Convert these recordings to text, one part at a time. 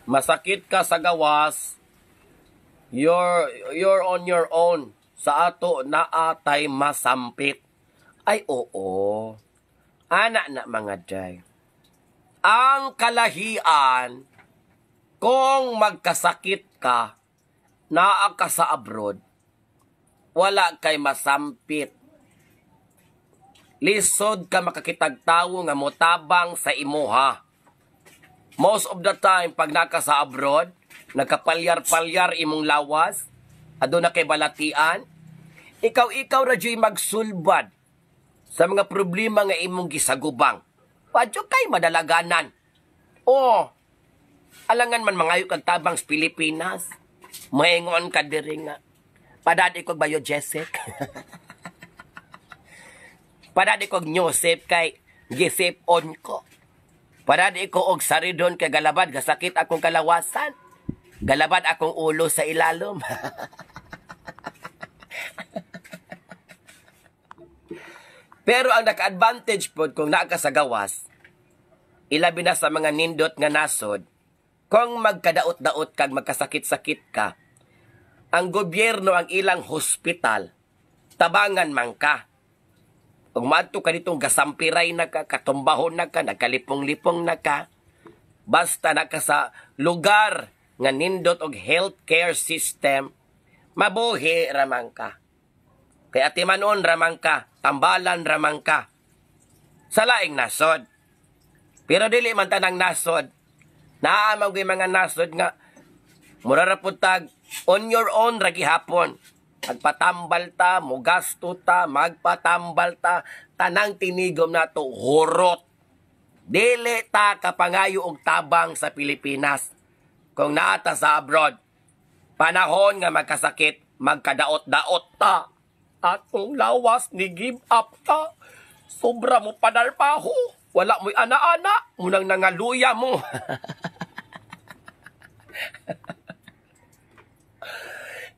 masakit ka sa gawas, you're on your own. Sa ato naatay masampit. Ay oo. Ana na mga day. Ang kalahian, kung magkasakit ka, naa ka sa abroad, wala kay masampit. Lisod ka makakitagtawo nga motabang sa imuha. Most of the time, pag naka sa abroad, nakapalyar-palyar imong lawas, ado na kay balatian, ikaw radyo'y magsulbad sa mga problema nga imong gisagubang. Padyo kay madalaganan. O, alangan man mangayo kag tabang sa Pilipinas, mahingon ka diri nga. Padadi ko bayo Jessic. Padadi ko Joseph kay gisip on ko. Padadi ko og saridon kay galabad gasakit akong kalawasan. Galabad akong ulo sa ilalom. Pero ang naka-advantage po kung naa ka sa gawas, ilabi na sa mga nindot nga nasod, kung magkadaot-daot kag magkasakit-sakit ka, ang gobyerno ang ilang hospital, tabangan man ka. Kung maadto ka ditong gasampiray na ka, katumbahon na ka, nagkalipong-lipong na ka, basta na ka sa lugar nga nindot og healthcare system, mabuhi ramang ka. Kaya timanon ramang ka, tambalan ramang ka. Sa laing nasod. Pero dili man tanang nasod. Naamang mga nasod nga, muraraputag, on your own ragi hapon. Magpatambal ta, mugasto ta, magpatambal ta, tanang tinigom na to, hurot. Dili ta kapangayo og tabang sa Pilipinas. Kung naata sa abroad, panahon nga magkasakit, magkadaot-daot ta. Atong lawas ni give up ta. Sobra mo panarpaho. Wala mo'y ana-ana. Munang nangaluya mo.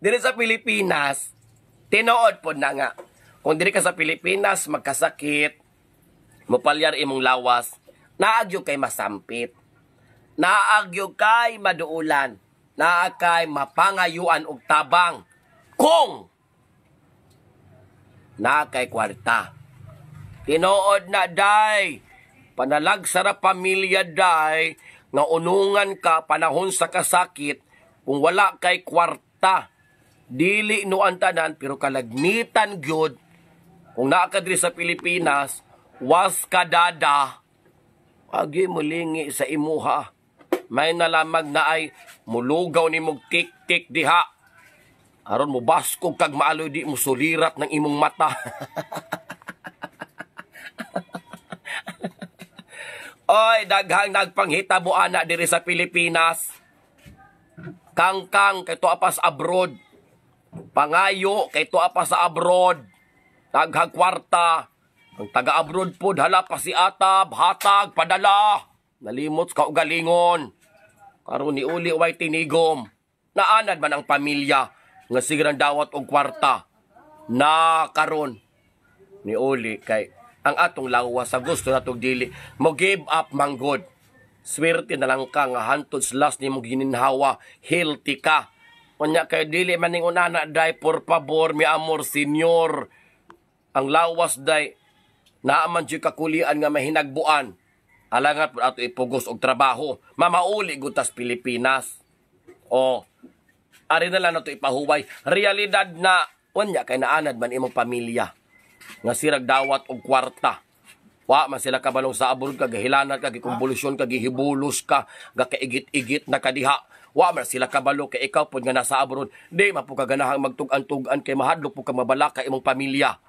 Diri sa Pilipinas, tinuod po na nga. Kung diri ka sa Pilipinas, magkasakit, mupalyar imong lawas, naagyo kay masampit. Naagyo kay maduulan. Naakay mapangayuan og tabang. Kung na kay kwarta. Tinuod na day. Panalag sa pamilya day. Nga unungan ka panahon sa kasakit. Kung wala kay kwarta. Dili nuan tanan pero kalagmitan gyud. Kung naa ka diri sa Pilipinas. Was kadada. Agi mulingi sa imuha. May nalamag na ay mulugaw ni mong tik-tik diha. Aron mo baskog kag maaloy di mo sulirat ng imong mata. Oy, daghang nagpanghitabo ana diri sa Pilipinas. Kangkang kay tuwa pa sa abroad. Pangayo kay tuwa pa sa abroad. Daghang kwarta. Ang taga-abroad po hala pa si atab, hatag, padala. Nalimot ka ugalingon. Karon ni uli way tinigom. Naanad man ang pamilya nga sigrang dawat og kwarta. Na karon ni uli kay ang atong lawas sa gusto natong dili mo give up manggod. Swerte na lang ka nga hantod sa last nimo gininhawa, healthy ka. Unya kay dili man ning unana day por favor mi amor senyor. Ang lawas day naaman jud kakulian nga mahinagbuan. Alangat ato ipugos og trabaho. Mamauli gutas Pilipinas. O ari na lang nato ipahuway. Realidad na, wanya kay naanad man imong pamilya. Nga sirag dawat og kwarta. Wa man sila kabalong sa abroad ka, gahilanat ka, gikumbulusyon ka, gihibulos ka, gakaigit-igit na kadiha. Wa man sila kabalo kay ikaw pod nga nasa abroad. Di man po kaganahang magtug-an-tugan kay mahadlok po ka mabalaka imong pamilya.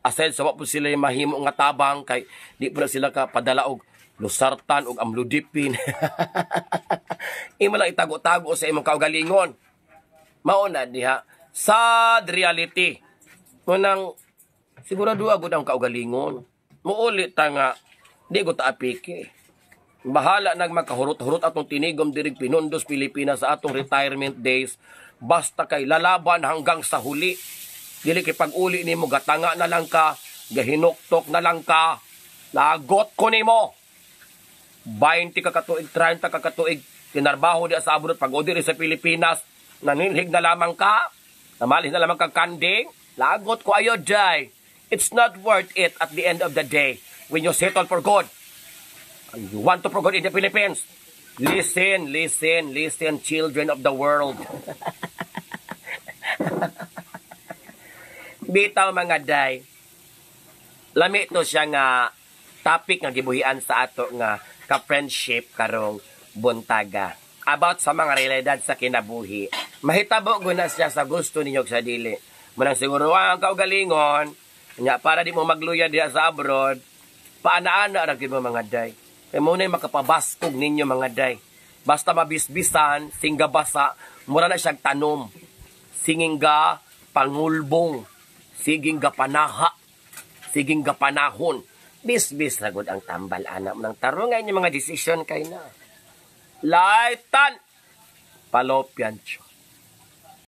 Aside sa wa po sila mahimo nga tabang kay di po na sila ka padala og lusartan og amlodipin. Imo lang itago-tago sa imong kaugalingon. Mauna diha, sad reality. Munang, sigurado agad ang kaugalingon. Muulit ta nga, di ko taapiki. Bahala nang makahurot-hurot atong tinigom dirig Pinundos, Pilipinas sa atong retirement days. Basta kay lalaban hanggang sa huli. Dili kay pag-uli nimo, gatanga na lang ka, gahinuktok na lang ka, lagot ko nimo. 20 ka katuig, 30 ka katuig, tinarbaho di sa abroad, pag diri sa Pilipinas, naninhig na lamang ka, namalis na lamang ka kanding, lagot ko ayo, day. It's not worth it at the end of the day when you settle for good. And you want to for good in the Philippines. Listen, listen, listen, children of the world. Bitaw mga day, lami to siya nga topic nga gibuhian sa ato nga ka-friendship karong buntaga. About sa mga realidad sa kinabuhi. Mahitabo guna siya sa gusto ninyo sa dili. Munang siguro ang kaugalingon, nga para di mo magluya diya sa abroad, paana-ana ra gyud mo mga day. Kay mo na makapabaskog ninyo mga day. Basta mabisbisan, singga basa, mura na siyang tanom. Singing ga pangulbong, siging ga panaha, siging ga panahon. Bisbis na gud ang tambal anak ng tarungan yung mga desisyon kay na. Laitan! Palopyan siya.